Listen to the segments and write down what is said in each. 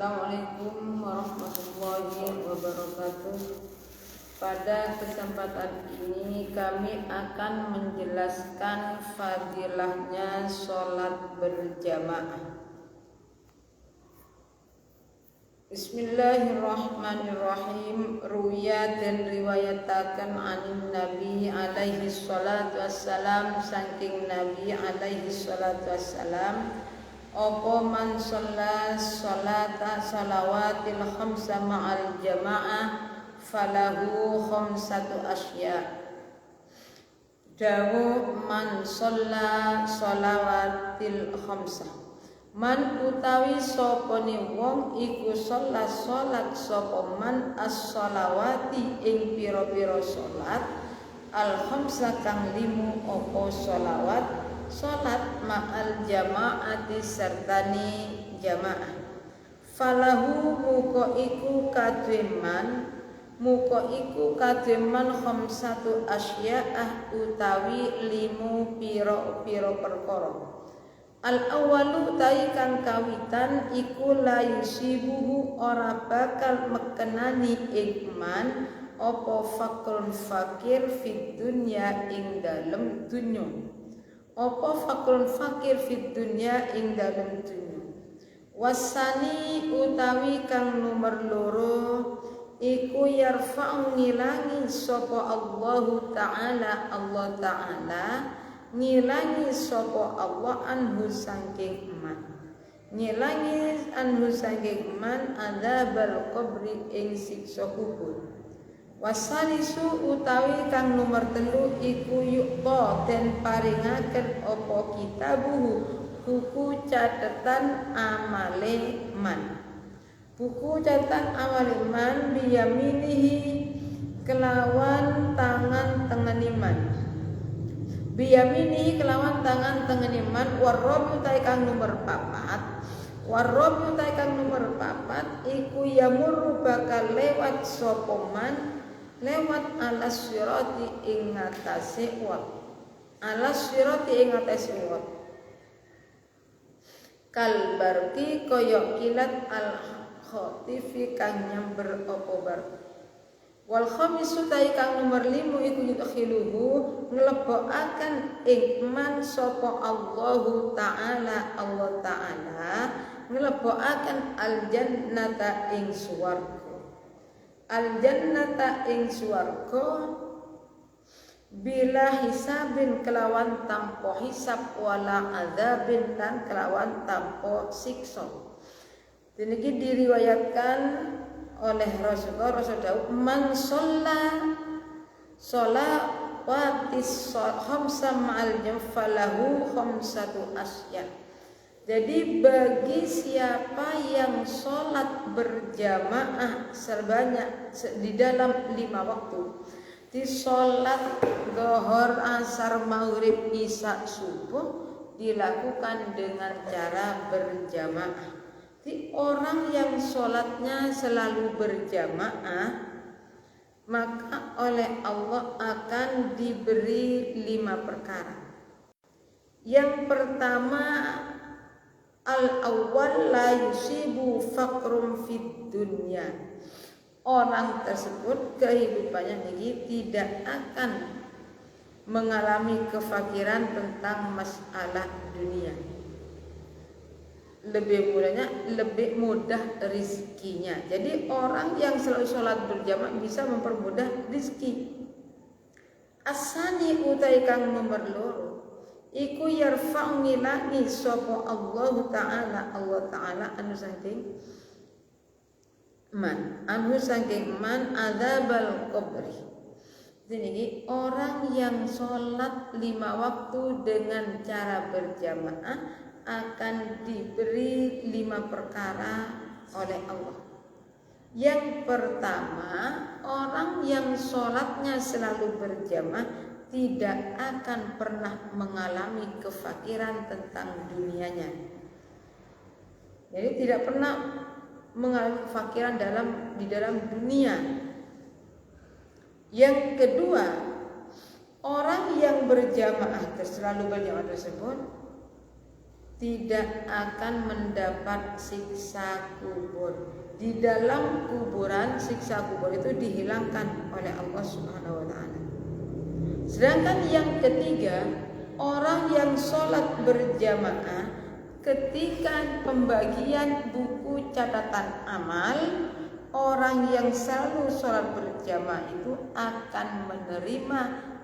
Assalamualaikum warahmatullahi wabarakatuh. Pada kesempatan ini kami akan menjelaskan fadilahnya sholat berjamaah. Bismillahirrahmanirrahim. Ruya dan riwayatakan anin Nabi alaihi salatu wassalam, saking Nabi alaihi salatu wassalam, opo man sholat sholata sholawatil khamsa ma'al jamaah falahu khamsatu asya. Dawu man sholat sholawatil khamsa, man utawi sopone wong iku sholat sopo man as-sholawati ing piro-piro sholat al khamsa kang limu opo sholawat sholat ma'al jamaati sertani jamaah. Falahu muko iku kadweman khamsatu asya'ah utawi limu piro-piro perkara. Al awalu ta'i kang kawitan iku la yusibuhu ora bakal mekenani ikman opo fakrun fakir fid dunya ing dalem dunya. Opo fakrun fakir fid dunya ing dalem dunya. Wasani utawi kang nomor loro iku yarfa'u ngilangi sapa Allahu ta'ala, Allah ta'ala ngilangi sapa Allah anhu saking man, ngilangi anhu saking man adzabal qabri ing siksa kubur. Wasalisu utawi kang nomor telu iku yukta den paringaken apa kitabuhu buku catatan amale man, buku catatan amale man biyaminihi kelawan tangan tengeniman, biyaminihi kelawan tangan tengeniman. Warrobi utai kang nomor papat, warrobi utai kang nomor papat iku yamurru bakal lewat sopoman lewat alas sirati ing atase wat, alas sirati ing atase wat kal barki koyok kilat al khotifi kang nyamber opo bar. Wal khamisu tai kang nomor 5 iku yudkhiluhu nglebokaken ikman sapa Allahu ta'ala, Allah ta'ala nglebokaken al jannata ing swarga, al jannata ing swarga bila hisabin kelawan tanpa hisab wala adzabin dan kelawan tanpa siksa. Demikian diriwayatkan oleh Rasulullah man sholawatis khamsa ma'al falahu khamsatu asya. Jadi bagi siapa yang sholat berjamaah sebanyak di dalam 5 waktu, di sholat zuhur, asar, maghrib, isya, subuh dilakukan dengan cara berjamaah. Di orang yang sholatnya selalu berjamaah, maka oleh Allah akan diberi 5 perkara. Yang pertama, al-awwal la yusibu faqrum fid dunya. Orang tersebut kehidupannya ini tidak akan mengalami kefakiran tentang masalah dunia. Lebih mudah rezekinya. Jadi orang yang selalu sholat berjamaah bisa mempermudah rezeki. Asani utai kang nomor loro iku yarfa'u ngilangi sapa Allah ta'ala anu saking man adzabal qabri. Jadi orang yang sholat 5 waktu dengan cara berjamaah akan diberi 5 perkara oleh Allah. Yang pertama, orang yang sholatnya selalu berjamaah tidak akan pernah mengalami kefakiran tentang dunianya. Jadi tidak pernah mengalami kefakiran di dalam dunia. Yang kedua, orang yang berjamaah selalu berjamaah tersebut tidak akan mendapat siksa kubur. Di dalam kuburan siksa kubur itu dihilangkan oleh Allah Subhanahu wa taala. Sedangkan yang ketiga, orang yang sholat berjamaah ketika pembagian buku catatan amal, orang yang selalu sholat berjamaah itu akan menerima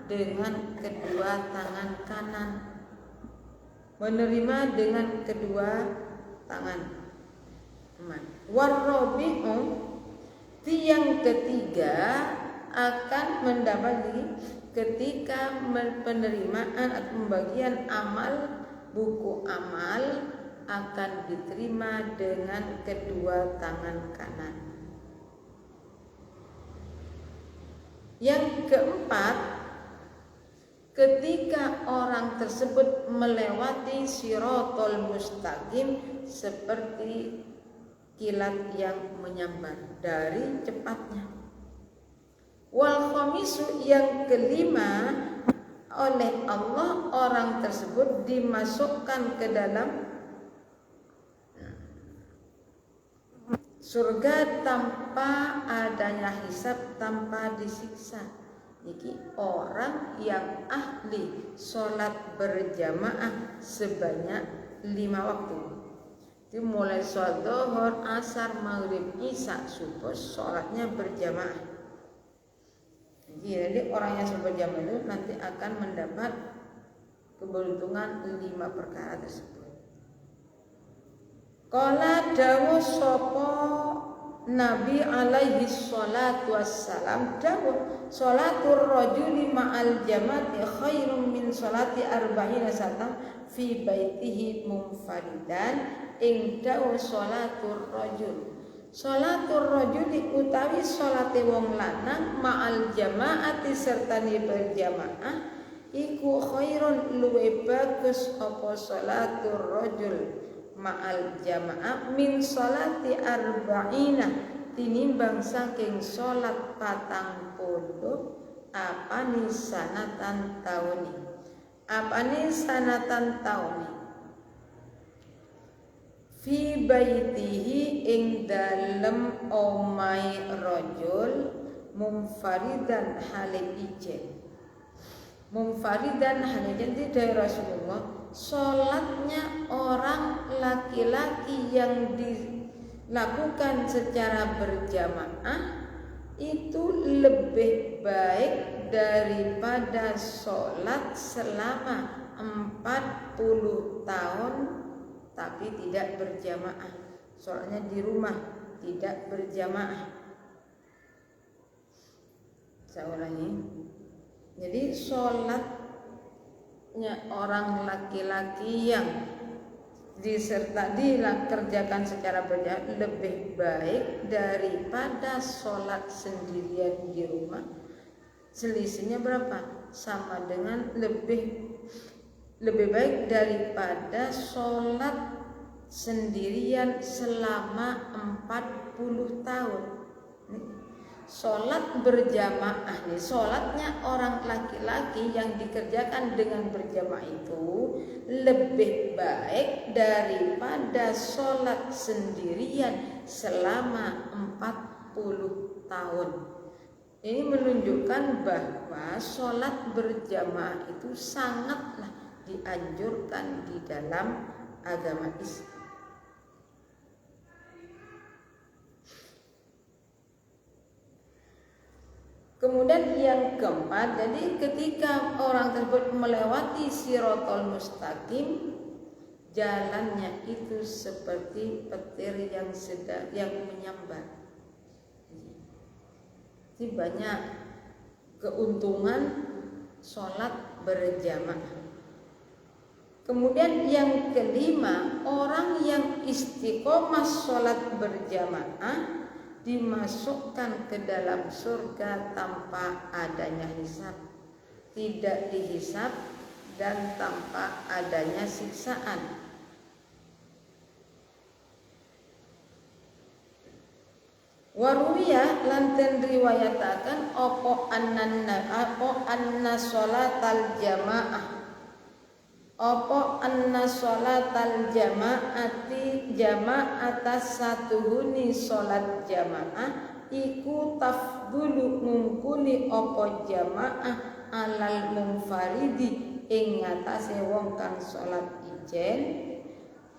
dengan kedua tangan kanan. Menerima dengan kedua tangan. Warrobi'u, yang ketiga akan mendapat ketika penerimaan atau pembagian amal, buku amal akan diterima dengan kedua tangan kanan. Yang keempat, ketika orang tersebut melewati Shirathul Mustaqim seperti kilat yang menyambar dari cepatnya. Wal khamisu, yang kelima, oleh Allah orang tersebut dimasukkan ke dalam surga tanpa adanya hisab, tanpa disiksa. Jadi orang yang ahli sholat berjamaah sebanyak 5 waktu. Jadi mulai sholat zuhur, asar, maghrib, isya, subuh, sholatnya berjamaah. Jadi orang yang sholat berjamaah itu nanti akan mendapat keberuntungan 5 perkara tersebut. Qala dawuh sapa Nabi alaihi sholatu wassalam, dawuh sholatur rajuli ma'al jamati khairum min sholati arba'ina satam fi baitihi munfaridan. Ing dawuh sholatur rajuli utawi sholate wong lanang ma'al jamaati sertane berjamaah iku khairun luwe bagus apa sholatur rajul ma'al jamaah min sholati arba'ina tinimbang saking sholat 40 apane sanatan tauni fi baitihi ing dalem omai rajul munfaridan hale ijen. Munfaridan hale ijen dari Rasulullah, sholatnya orang laki-laki yang dilakukan secara berjamaah itu lebih baik daripada sholat selama 40 tahun tapi tidak berjamaah. Sholatnya di rumah, tidak berjamaah. Saya ulangi. Jadi sholatnya orang laki-laki yang dikerjakan secara berjamaah lebih baik daripada sholat sendirian di rumah. Selisihnya berapa? Sama dengan lebih baik daripada sholat sendirian selama 40 tahun. Sholat berjamaah nih, sholatnya orang laki-laki yang dikerjakan dengan berjamaah itu lebih baik daripada sholat sendirian selama 40 tahun. Ini menunjukkan bahwa sholat berjamaah itu sangatlah dianjurkan di dalam agama Islam. Kemudian yang keempat, jadi ketika orang tersebut melewati Shirathul Mustaqim, jalannya itu seperti petir yang menyambar. Jadi banyak keuntungan sholat berjamaah. Kemudian yang kelima, orang yang istiqomah sholat berjamaah dimasukkan ke dalam surga tanpa adanya hisab, tidak dihisab dan tanpa adanya siksaan. Waruya lanten riwayatakan anna sholatal jamaah, apa anna sholatal jama'ati jama'atas satuhuni sholat jamaah iku tafdulu ngungkuli apa jamaah alal munfaridi ing ngatasé wong kang sholat ijen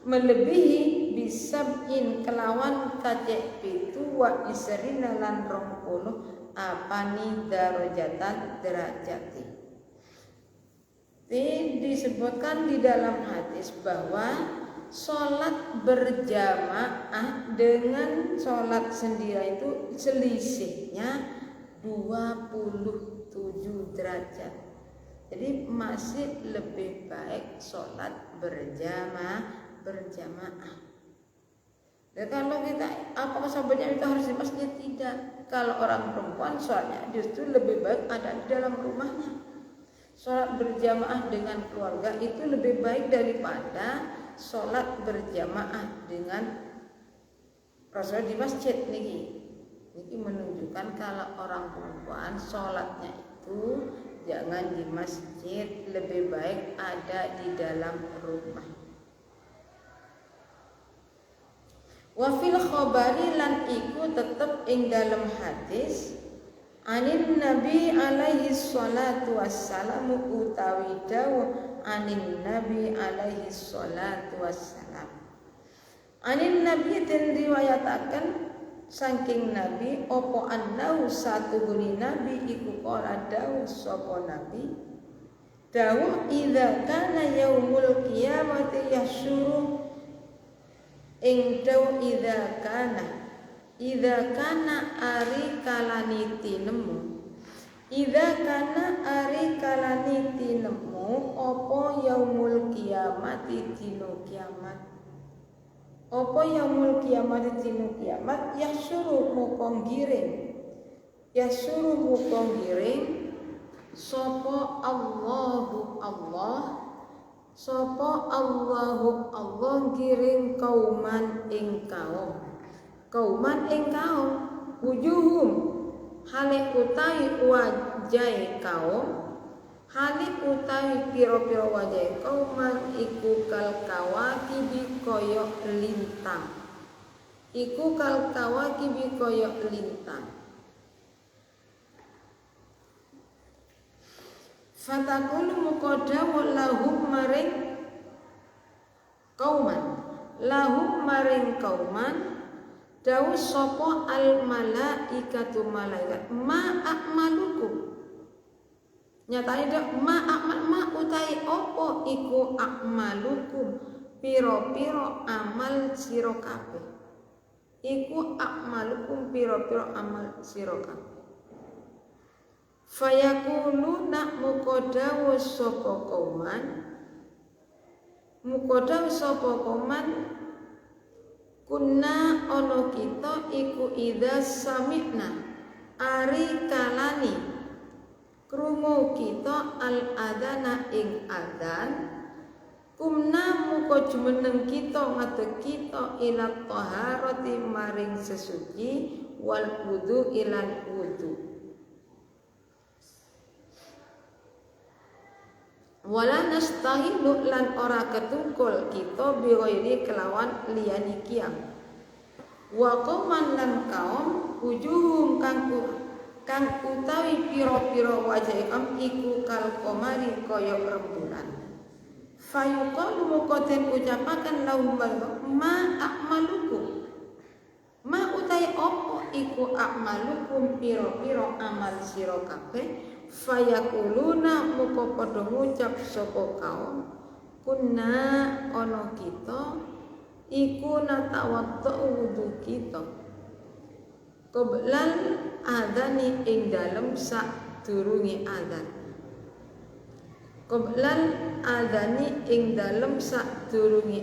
melebihi bisabin kelawan kacek pitu wa isrina lan 20 apani darajatan derajati. Disebutkan di dalam hadis bahwa sholat berjamaah dengan sholat sendiri itu selisihnya 27 derajat. Jadi masih lebih baik sholat berjamaah. Dan kalau kita apakah sahabatnya itu harus di masjid? Tidak. Kalau orang perempuan sholatnya justru lebih baik ada di dalam rumahnya. Sholat berjamaah dengan keluarga itu lebih baik daripada sholat berjamaah dengan Rasul di masjid. Niki menunjukkan kalau orang perempuan sholatnya itu jangan di masjid, lebih baik ada di dalam rumah. Wa fil khabari lan iku tetep ing dalam hadis anin nabi alaihi salatu wassalamu utawi dawuh anin nabi alaihi salatu wassalam. Anin nabi den riwayataken saking nabi opo annahu satuhuni nabi iku ora dawuh sapa nabi dawuh idza kana yaumul qiyamati yasyuru ing dawuh idza kana ari kalani tinemu idza kana ari kalani tinemu apa yaumul kiamati dina kiamat apa yaumul kiamati dina kiamat yahsyuru mukong giring sapa Allahu Allah giring kauman ing kaum wujuhum halik utawi wajai kaum halik utawi pira-pira wajai kauman iku kal kawakibi koyok lintang fatakulu muqaddamu lahum maring kauman dawuh sapa al malaikatu malaikat ma a'malukum nyatane dak ma utai opo iku a'malukum pira-pira amal sira kabeh iku a'malukum pira-pira amal sira kabeh fayaquluna muqaddawu sapa kauman kunna ono kita iku idza sami'na ari kalani krungu kita al adana ing adzan kumna muka jumeneng kita ngadeg kita ila taharati maring sesuci wal wudu ilan wudu wala nastahilu lan ora ketungkul kita biwairi kelawan liyani kiam wa qauman lan kaum wujuhum kang utawi pira-pira wajah am iku kal qamari kaya rembulan fayuqalu muqaddin ucapaken lahum ma a'malukum ma utai opo iku a'malukum pira-pira amal sira kabeh fayakuluna muka padha ngucap sapa kaum kunna ana kita iku natawaddu wudu kita qoblal adzani ing dalem sadurunge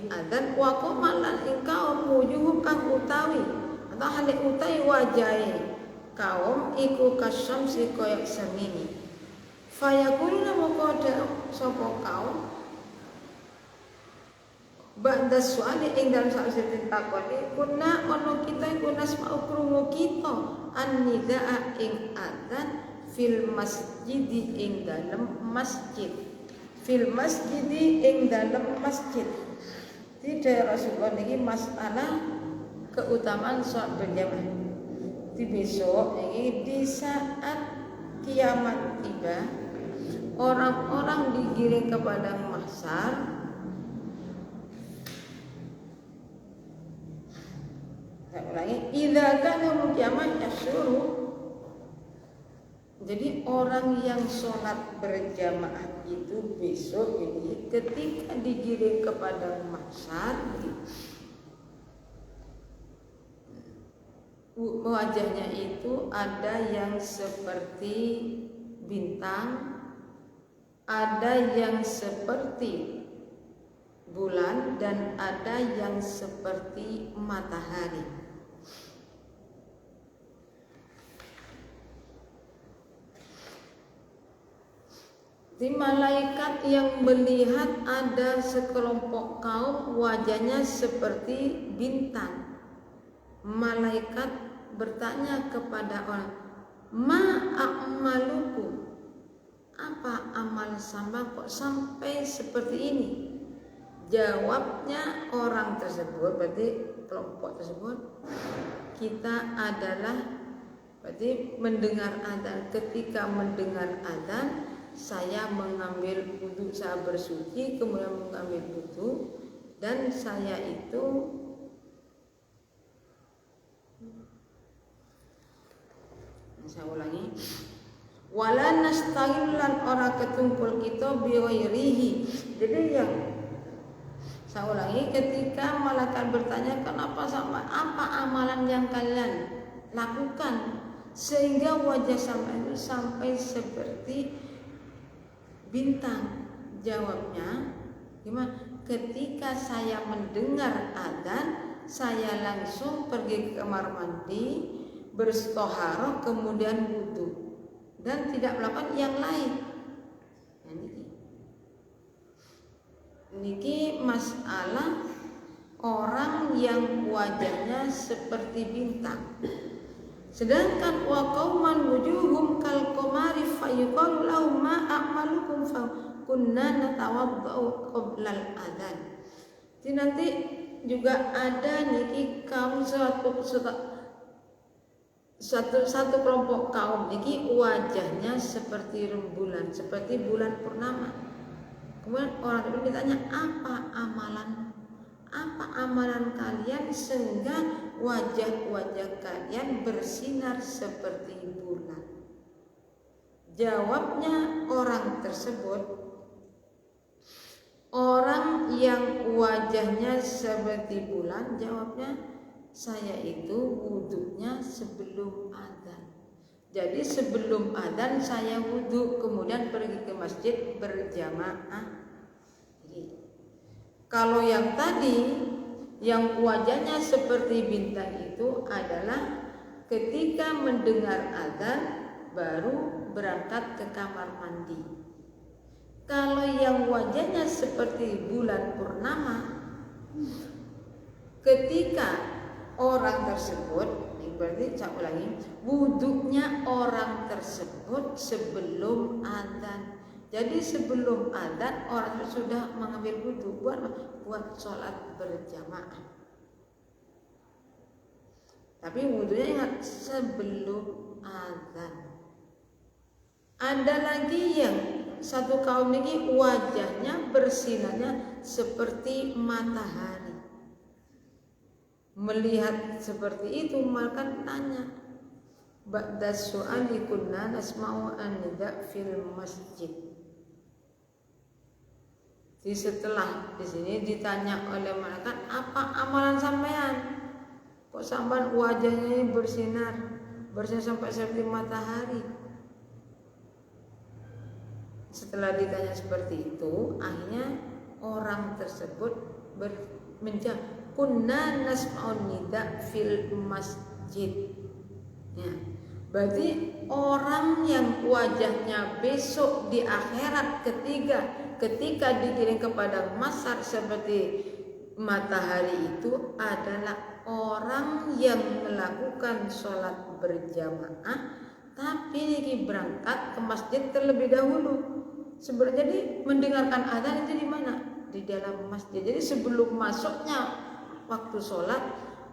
adzan wa qamalan ing kaum wujuhum kang utawi atau hale utawi wajahe kaum iku kasyamsi koyak semini fayaquluna muqadda sapa kaum ba'da suali ing dalem sausé takoni kunna ana kita iku nasma'u krungu kita an-nidaa ing adzan fil masjid ing dalem masjid fil masjidi ing dalam masjid. Tidak Rasulullah niki masalah keutamaan sholat berjamaah. Di besok ini di saat kiamat tiba, orang-orang digiring ke padang mahsyar. Saya ulangi, idza kana kiamat yasyuru. Jadi orang yang sholat berjamaah itu besok ini ketika digiring ke padang mahsyar, wajahnya itu ada yang seperti bintang, ada yang seperti bulan, dan ada yang seperti matahari. Di malaikat yang melihat ada sekelompok kaum wajahnya seperti bintang. Malaikat bertanya kepada orang, ma a'maluku, apa amal samba kok sampai seperti ini? Jawabnya orang tersebut, berarti kelompok tersebut, kita adalah berarti mendengar adzan. Ketika mendengar adzan, saya mengambil wudu, saya bersuci, kemudian mengambil wudu, dan saya itu saya ulangi, wala nastahillan ora ketungkul kita biwairihi. Jadi yang saya ulangi, ketika malaikat bertanya kenapa sama apa amalan yang kalian lakukan sehingga wajah sampai itu sampai seperti bintang. Jawabnya gimana? Ketika saya mendengar adzan, saya langsung pergi ke kamar mandi, berstoharoh, kemudian wudu, dan tidak melakukan yang lain. Nah, niki masalah orang yang wajahnya seperti bintang. Sedangkan wa qauman wujuhum kal qamari fayuqalu lahum ma a'malukum fa kunna natawaddau qabla al-adzan. Jadi nanti juga ada niki kaum satu kelompok kaum niki wajahnya seperti rembulan, seperti bulan purnama. Kemudian orang itu ditanya apa amalan kalian sehingga wajah-wajah kalian bersinar seperti bulan. Jawabnya orang tersebut, orang yang wajahnya seperti bulan, jawabnya saya itu wudunya sebelum adzan. Jadi sebelum adzan saya wudu, kemudian pergi ke masjid berjamaah. Kalau yang tadi yang wajahnya seperti bintang itu adalah ketika mendengar adzan baru berangkat ke kamar mandi. Kalau yang wajahnya seperti bulan purnama, ketika orang tersebut, berarti saya ulangi, wuduknya orang tersebut sebelum adzan. Jadi sebelum adzan orang itu sudah mengambil wudu buat sholat berjamaah. Tapi wudunya ingat sebelum adzan. Ada lagi yang satu kaum ini wajahnya bersinarnya seperti matahari. Melihat seperti itu maka tanya, ba'da su'ali kunna nasma'u an-nida fil masjid. Jadi setelah di sini ditanya oleh malaikat, apa amalan sampean? Kok sampean wajahnya ini bersinar sampai seperti matahari? Setelah ditanya seperti itu, akhirnya orang tersebut menjawab, kunna nasma'un nida fil masjid. Ya, berarti orang yang wajahnya besok di akhirat ketika digiring kepada mahsyar seperti matahari itu adalah orang yang melakukan sholat berjamaah tapi berangkat ke masjid terlebih dahulu. Jadi mendengarkan azan itu di mana? Di dalam masjid. Jadi sebelum masuknya waktu sholat,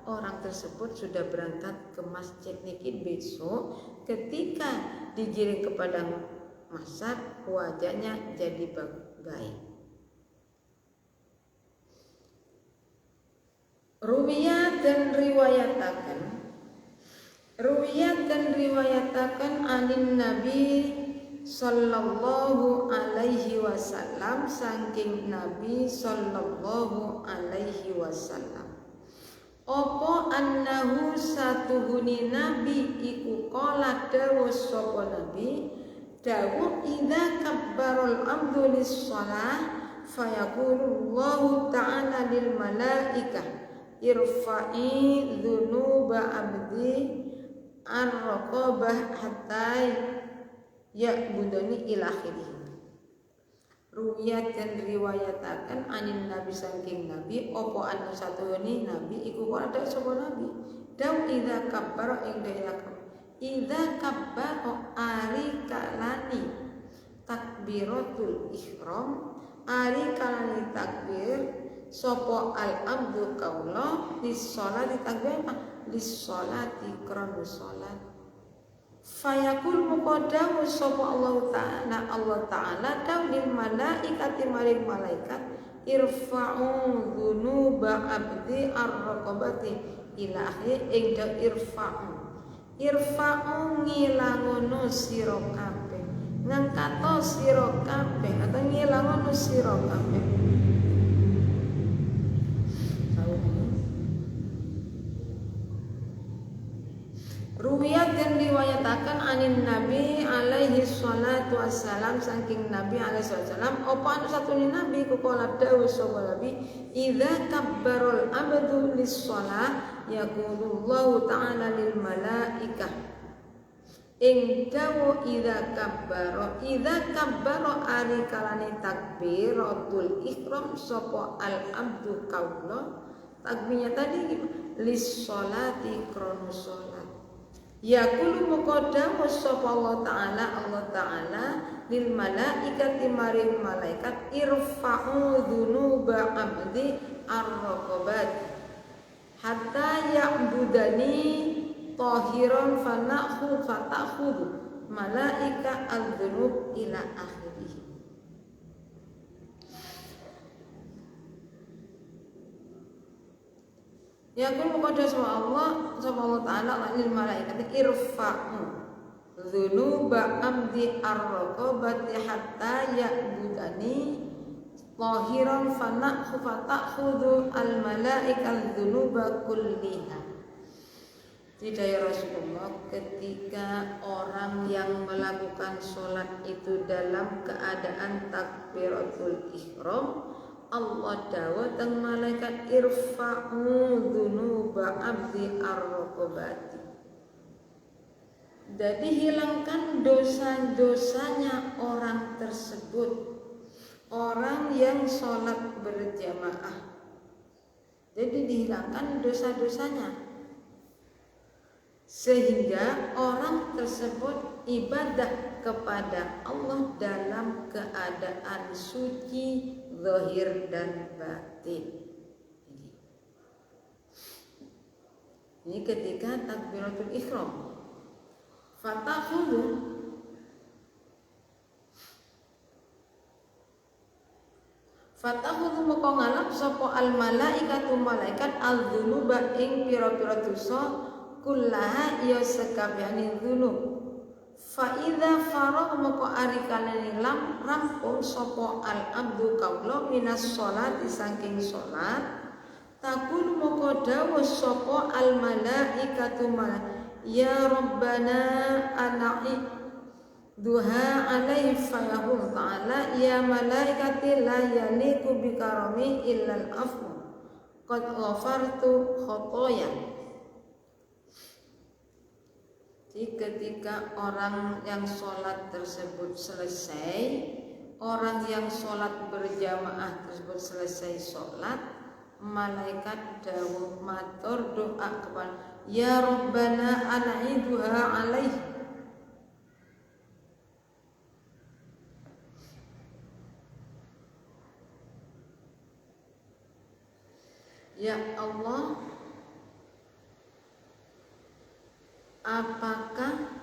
orang tersebut sudah berangkat ke masjid. Niki besok ketika digiring ke padang mahsyar, wajahnya jadi baik. Ruwiyat dan riwayatakan anin Nabi sallallahu alaihi wasallam, saking Nabi sallallahu alaihi wasallam, opo annahu satuhuni Nabi iku qala dawuh sapa Nabi, dawuh idza kabbarul abdu lis-shalah fayaqulullahu ta'ala lil malaikah irfa'i dzunuba abdi ar-raqabah hatta ya'budani ila akhirih. Ruwiyat dan riwayatakan anin Nabi saking Nabi opo anu satuhuni Nabi iku ada sapa Nabi daw idza kabbara ing dayakum idza kabbara ari kalani takbiratul ihram ari kalani takbir sapa al abdu kaula lis sholati takbir lis sholati krana salat fayakul muqaddamu sapa Allah Ta'ala dawil malaikati maring malaikat irfa'u dzunuba abdi ar-raqabati ila akhir ing irfa'u ngilangono sira kabeh ngangkato sira kabeh atau ngilangono sira kabeh. Ruwiyat dan riwayatakan anin Nabi alaihi salatu wassalam saking Nabi alaihi wasallam apa anu satune Nabi kuqala dawuh sapa Nabi idza kabbarul abdu lis-shalah yaqulullahu ta'ala lil malaikah ing dawuh idza kabbara ari kalane takbiratul ihram sapa al abdu kaula takbirnya tadi lis-sholati krana salat yaqulu muqaddam sapa Allah Ta'ala lil malaikati maring malaikat irfa'u dzunuba abdi ar-raqabat hatta ya'budani tahiran fata'khudhu malaika al-dzunub ila akhirih. Ya kun kepada Allah Ta'ala lil malaikat irfa'u dzunuba amdi ar-raqabati hatta ya'budani tahiran fata'khudhu al malaika dzunuba kulliha. Tidak ya Rasulullah, ketika orang yang melakukan sholat itu dalam keadaan takbiratul ihram, Allah dawuh teng malaikat irfa'u dzunuba abdi ar-raqabati. Jadi hilangkan dosa-dosanya orang tersebut, orang yang sholat berjamaah. Jadi dihilangkan dosa-dosanya, sehingga orang tersebut ibadah kepada Allah dalam keadaan suci zahir dan batin. Ini ketika takbiratul ihram. Fata'khudhu moko ngalap sapa al malaikatu malaikat al dzunuba ing pira-pira dosa kullaha ya sekabehane dzunub. Fa idza faragha moko ari kalane rampung sapa al abdu kaula minas sholati saking salat takun moko dawuh sapa al malaikatu ya rabbana ana'i duha alaihi fayahul ta'ala ya malaikati la yaliku bikarami illal afu qad ghafartu khotoya. Ketika orang yang sholat tersebut selesai, orang yang sholat berjamaah tersebut selesai sholat, malaikat dawuh matur doa kepada ya Rabbana an'iduha alaih ya Allah, apakah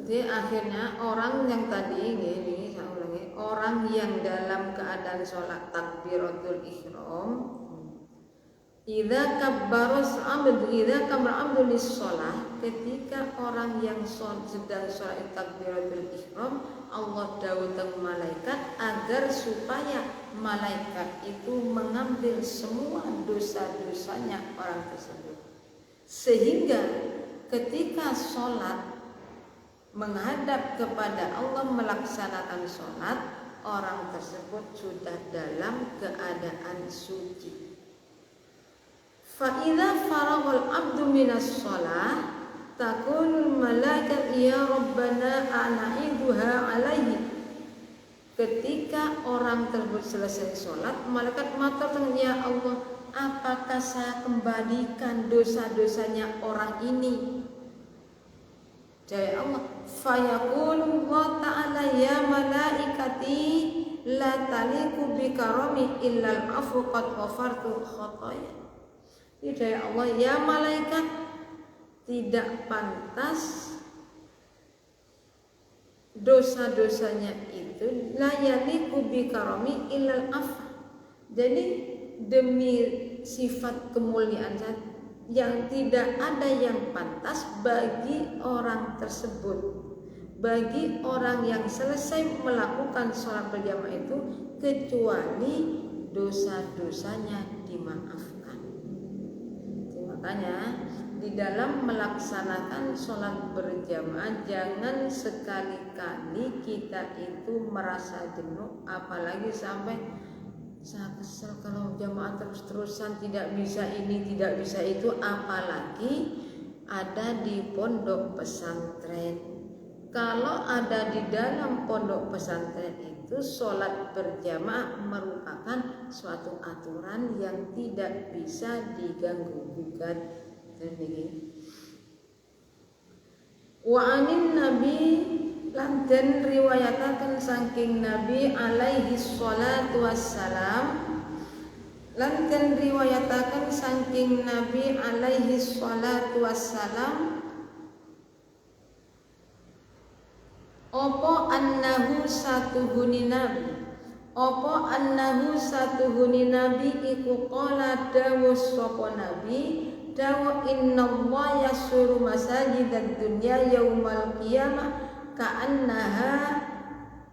jadi akhirnya orang yang tadi ini saya ulangi, orang yang dalam keadaan sholat takbiratul ihram, idza kabbara abdu lis-shalah, ketika orang yang sedang sholat takbiratul ihram, Allah dawuh malaikat agar supaya malaikat itu mengambil semua dosa-dosanya orang tersebut, sehingga ketika sholat menghadap kepada Allah melaksanakan sholat, orang tersebut sudah dalam keadaan suci. Fa'idha faraghal abdu minas sholah, taqulul malaikat ya Rabbana a'na'iduha alaihi. Ketika orang tersebut selesai sholat, malaikat matur, ya Allah, apakah saya kembalikan dosa-dosanya orang ini? Jaya Allah, fayaqulu Allah ta'ala ya malaikati la taliku bikarami illal afu qad ghafartu khataya. Jaya Allah, ya malaikat, tidak pantas dosa-dosanya itu la yaliku bikarami illal afu. Jadi demi sifat kemuliaan yang tidak ada yang pantas bagi orang tersebut, bagi orang yang selesai melakukan sholat berjamaah itu, kecuali dosa-dosanya dimaafkan. Makanya di dalam melaksanakan sholat berjamaah jangan sekali-kali kita itu merasa jenuh, apalagi sampai saya kesel kalau jamaah terus-terusan tidak bisa ini, tidak bisa itu, apalagi ada di pondok pesantren. Kalau ada di dalam pondok pesantren itu sholat berjamaah merupakan suatu aturan yang tidak bisa diganggu-gugat. Wa anin nabi lan den riwayataken saking Nabi alaihi sholatu wassalam, lan den riwayataken saking Nabi alaihi sholatu wassalam, opo annahu satuhuni nabi, opo annahu satuhuni nabi iku qala dawuh sapa nabi, dawuh innallaha yasuru masajidad dunya yaumal qiyamah ka'annaha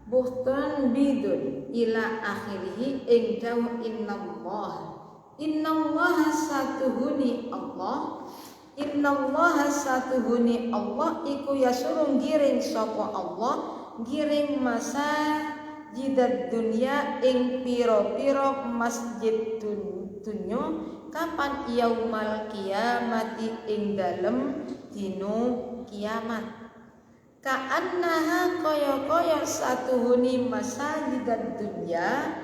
buhtun bidun ila akhirih. Ing dawuh innallaha satuhuni Allah, innallaha satuhuni Allah iku yasurung giring sapa Allah, giring masa jidad dunya ing pira-pira masjid dunya, kapan yaumal kiamati ing dalem dino kiamat. Ka'annaha kaya-kaya satuhuni masajidad dunya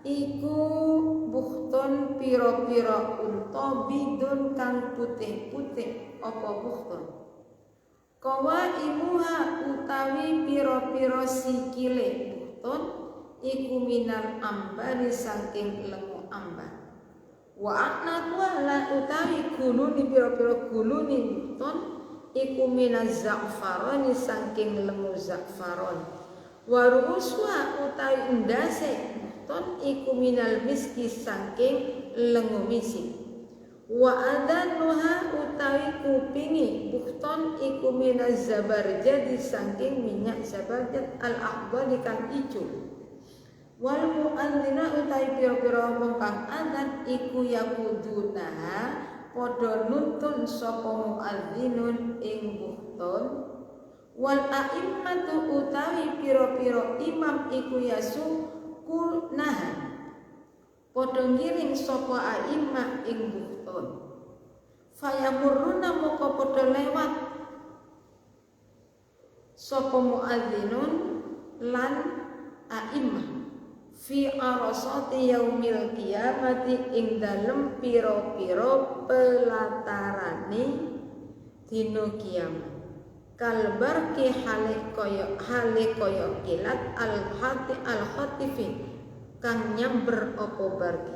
iku buhtun pira-pira unta bidun kang putih-putih. Apa buhtun? Qawaimuha utawi pira-pira sikile buhtun iku minal ambari saking lengu ambar. Wa aqnatu lan utawi gulune pira-pira gulune buhtun iku minaz za'faroni saking lemu za'faron. Wa ru'uswa utawi endase buhtun iku minal miski saking lengu misik. Wa adanuha utawi kupingi buhtun iku minaz zabarjadi saking minyak zabarjad al-akhdar kang ijo. Wal mu'adzina utawi pira-pira wong kang adzan iku yakudunaha padha nuntun sapa muadzinun ing buhtun. Wal a'immatu utawi pira-pira imam iku yasukunaha padha ngiring sapa a'immah ing buhtun. Fayamurruna moko padha lewat sapa muadzinun lan a'immah fi arasati yaumil qiyamati ing dalem pira-pira pelatarane dina kiamat. kalbarki hale koyo kilat al khatifi kang nyamber opo barki.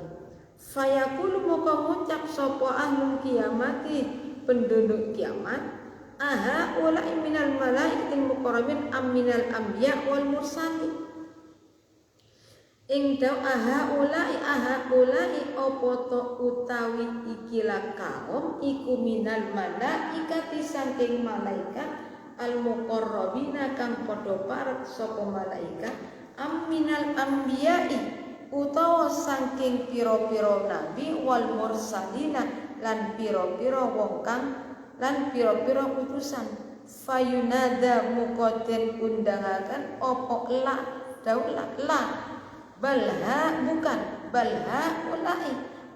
Fayaqulu moko ngucap sapa ahlul kiamati penduduk kiamat, aha ulai minal malaikatil muqarrabin am minal anbiya wal mursalin. Ing daw aha ulai opo to utawi ikilah kaum iku minal malaikati saking malaikat al muqarrabina kang padha parek sapa malaikat am minal anbiya'i utawa saking pira-pira nabi wal mursalina lan pira-pira wong kang lan pira-pira utusan. Fayunada muqaden undangaken opo la daula la balha bukan balha ulai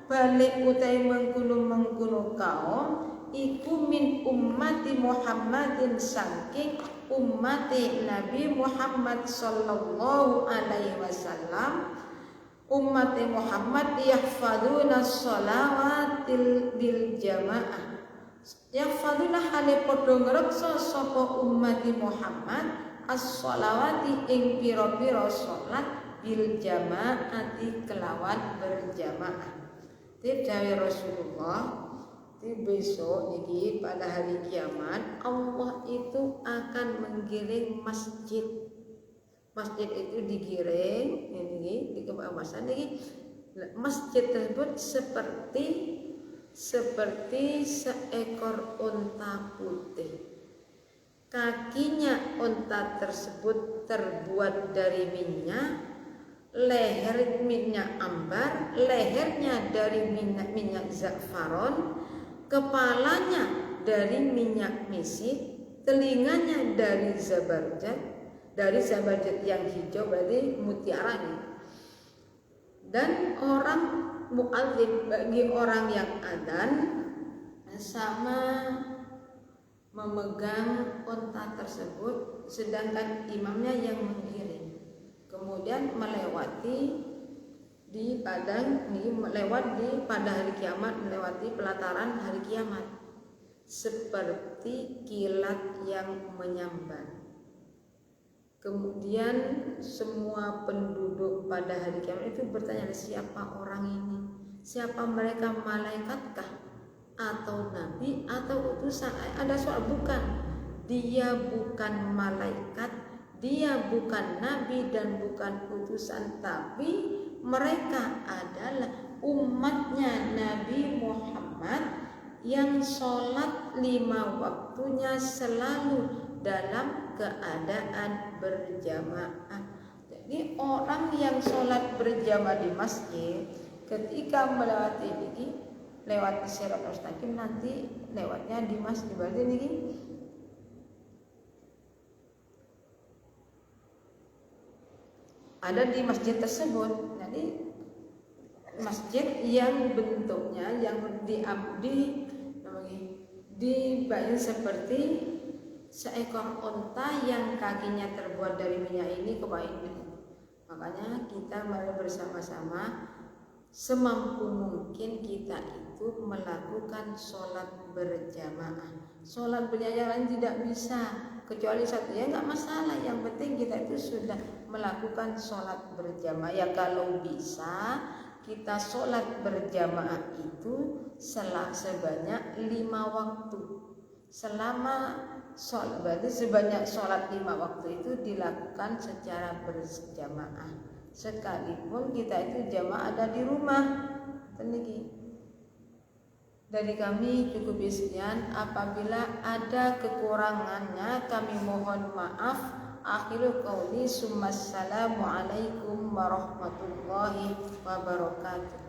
balik utai mengkuno kaum iku min ummati Muhammadin saking ummati Nabi Muhammad sallallahu alaihi wasallam. Umat Muhammad yahfaduna sholawatil bil jamaah, yahfaduna hale padha ngreksa sapa umat Muhammad as-sholawati ing pira-pira salat bil jamaati kelawan berjamaah. Dawuh Rasulullah di besok niki pada hari kiamat Allah itu akan menggiring masjid. Masjid itu digiring ini di kebawasan ini masjid tersebut seperti seekor unta putih. Kakinya unta tersebut terbuat dari minyak, leher minyak ambar, lehernya dari minyak za'faron, kepalanya dari minyak misik, telinganya dari zabarjad yang hijau berarti mutiara nih. Dan orang muadzin bagi orang yang adzan sama memegang unta tersebut sedangkan imamnya yang mengiring. Kemudian melewati di padang ini pada hari kiamat, melewati pelataran hari kiamat seperti kilat yang menyambar. Kemudian semua penduduk pada hari kiamat itu bertanya, siapa orang ini? Siapa mereka, malaikatkah? Atau nabi? Atau utusan? Ada soal bukan. Dia bukan malaikat, dia bukan nabi dan bukan utusan, tapi mereka adalah umatnya Nabi Muhammad yang sholat 5 waktunya selalu dalam keadaan berjamaah. Jadi orang yang sholat berjamaah di masjid ketika melewati ini lewati sirat mustaqim nanti lewatnya di masjid berarti ini ada di masjid tersebut. Jadi masjid yang bentuknya yang dibayang seperti seekor unta yang kakinya terbuat dari minyak ini kebaik. Makanya kita mari bersama-sama semampu mungkin kita itu melakukan sholat berjamaah. Sholat berjamaah tidak bisa kecuali satu, ya nggak masalah. Yang penting kita itu sudah melakukan sholat berjamaah. Ya kalau bisa kita sholat berjamaah itu sebanyak 5 waktu. Selama sholat berarti sebanyak sholat 5 waktu itu dilakukan secara berjamaah. Sekalipun kita itu jamaah ada di rumah. Dari kami cukup sekian. Apabila ada kekurangannya kami mohon maaf. Akhiru qauli summassalamu alaikum warahmatullahi wabarakatuh.